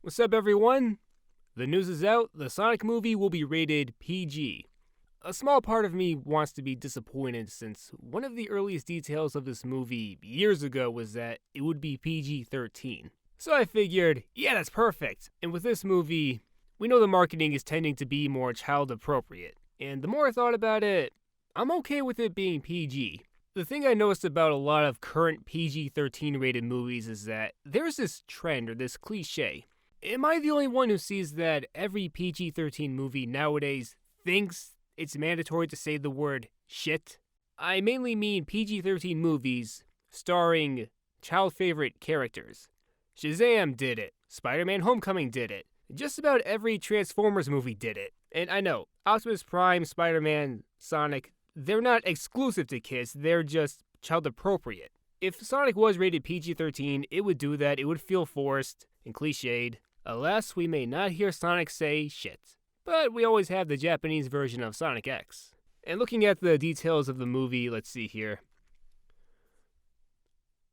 What's up, everyone? The news is out. The Sonic movie will be rated PG. A small part of me wants to be disappointed since one of the earliest details of this movie years ago was that it would be PG-13. So I figured, yeah, that's perfect. And with this movie, we know the marketing is tending to be more child appropriate. And the more I thought about it, I'm okay with it being PG. The thing I noticed about a lot of current PG-13 rated movies is that there's this trend or this cliche. Am I the only one who sees that every PG-13 movie nowadays thinks it's mandatory to say the word shit? I mainly mean PG-13 movies starring child favorite characters. Shazam did it. Spider-Man Homecoming did it. Just about every Transformers movie did it. And I know, Optimus Prime, Spider-Man, Sonic, they're not exclusive to kids, they're just child appropriate. If Sonic was rated PG-13, it would do that, it would feel forced and cliched. Alas, we may not hear Sonic say shit. But we always have the Japanese version of Sonic X. And looking at the details of the movie, let's see here.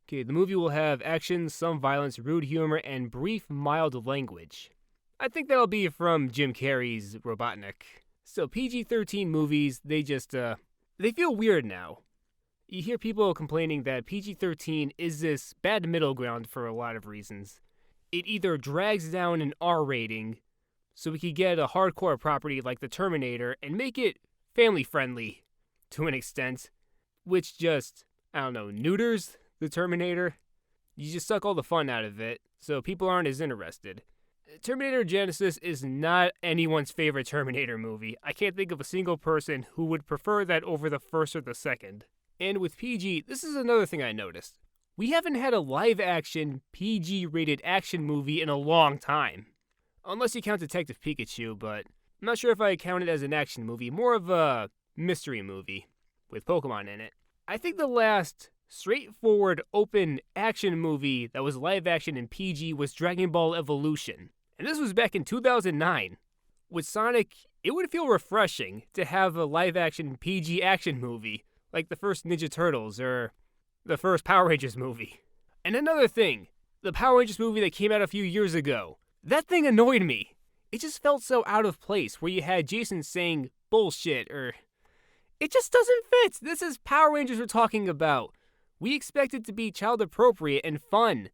Okay, the movie will have action, some violence, rude humor, and brief, mild language. I think that'll be from Jim Carrey's Robotnik. Still, PG-13 movies, they feel weird now. You hear people complaining that PG-13 is this bad middle ground for a lot of reasons. It either drags down an R rating, so we could get a hardcore property like The Terminator and make it family-friendly to an extent, which just, neuters The Terminator. You just suck all the fun out of it, so people aren't as interested. Terminator Genesis is not anyone's favorite Terminator movie. I can't think of a single person who would prefer that over the first or the second. And with PG, this is another thing I noticed. We haven't had a live-action, PG-rated action movie in a long time. Unless you count Detective Pikachu, but I'm not sure if I count it as an action movie, more of a mystery movie with Pokemon in it. I think the last straightforward, open action movie that was live-action in PG was Dragon Ball Evolution. And this was back in 2009. With Sonic, it would feel refreshing to have a live-action PG action movie, like the first Ninja Turtles or the first Power Rangers movie. And another thing, the Power Rangers movie that came out a few years ago, that thing annoyed me. It just felt so out of place where you had Jason saying bullshit or... It just doesn't fit. This is Power Rangers we're talking about. We expect it to be child appropriate and fun.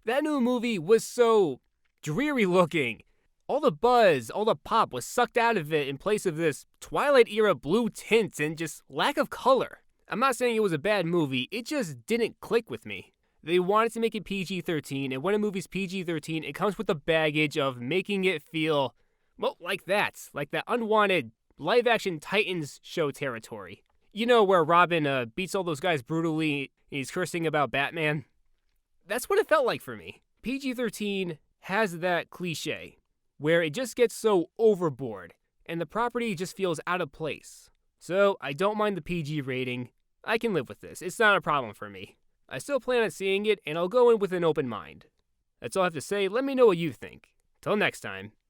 That new movie was so dreary looking. All the buzz, all the pop was sucked out of it in place of this Twilight era blue tint and just lack of color. I'm not saying it was a bad movie, it just didn't click with me. They wanted to make it PG-13, and when a movie's PG-13, it comes with the baggage of making it feel, well, like that unwanted live-action Titans show territory. You know, where Robin beats all those guys brutally and he's cursing about Batman? That's what it felt like for me. PG-13 has that cliche, where it just gets so overboard, and the property just feels out of place. So, I don't mind the PG rating. I can live with this. It's not a problem for me. I still plan on seeing it, and I'll go in with an open mind. That's all I have to say. Let me know what you think. Till next time.